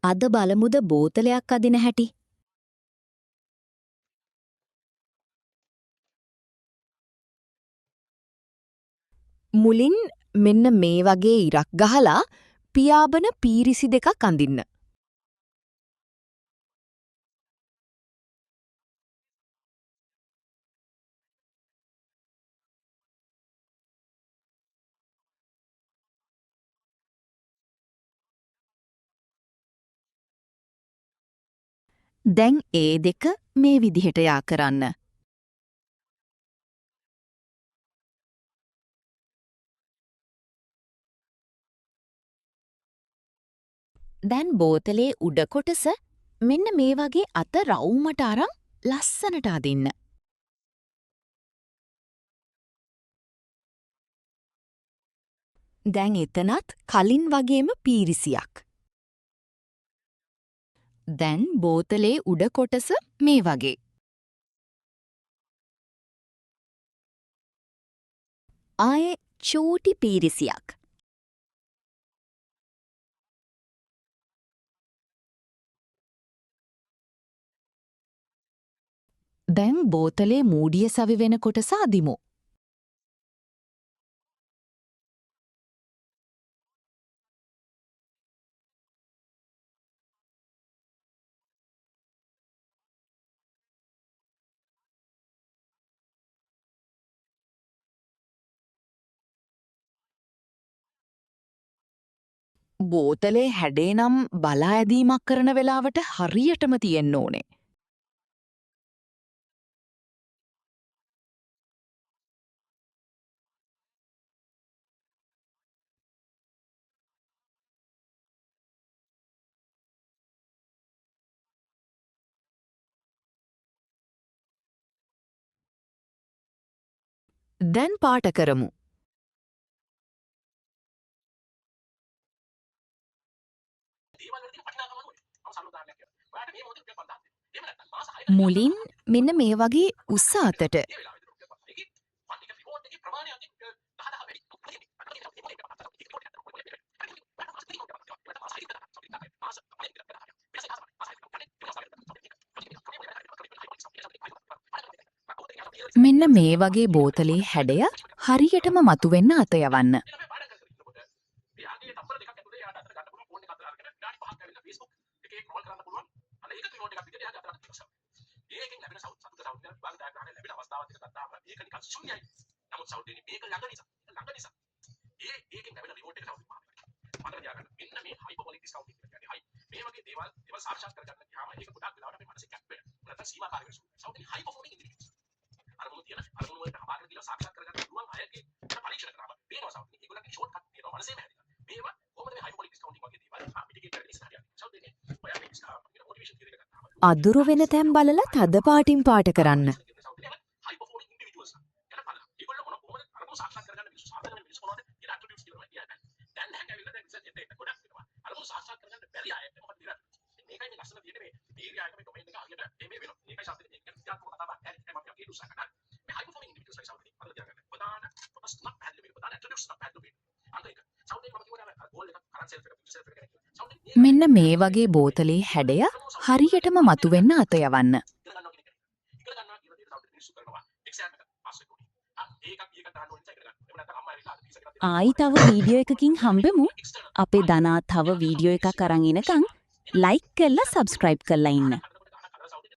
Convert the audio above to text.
අද බලමුද බෝතලයක් අදින හැටි. මුලින් මෙන්න මේ වගේ ඉරක් ගහලා පියාඹන පීරිසි දෙකක් අඳින්න. දැන් ඒ දෙක මේ විදිහට යා කරන්න. දැන් බෝතලේ උඩ කොටස මෙන්න මේ වගේ අත රවුමට අරන් ලස්සනට අදින්න. දැන් එතනත් කලින් වගේම පීරිසියක්. දැන් බෝතලේ උඩ කොටස මේ වගේ. ආයේ චූටි පීරිසියක්. දැන් බෝතලේ මූඩිය සවි වෙන කොටස අදිමු. බෝතලේ හැඩේ නම් බලා ඇදීමක් කරන වෙලාවට හරියටම තියෙන්න ඕනේ. දැන් පාට කරමු. මුලින් මෙන්න මේ වගේ උස්ස අතට. මෙන්න මේ වගේ බෝතලේ හැඩය හරියටම මතුවෙන්න අත යවන්න. අදුරු වෙන තැන් බලලා තද පාටින් පාට කරන්න. මෙන්න මේ වගේ බෝතලේ හැඩය හරියටම මතුවෙන්න අත යවන්න. ආයි තව වීඩියෝ එකකින් හම්බෙමු. අපේ දනා තව වීඩියෝ එකක් අරන් එනකන් ලයික් කරලා සබ්ස්ක්‍රයිබ් කරලා ඉන්න.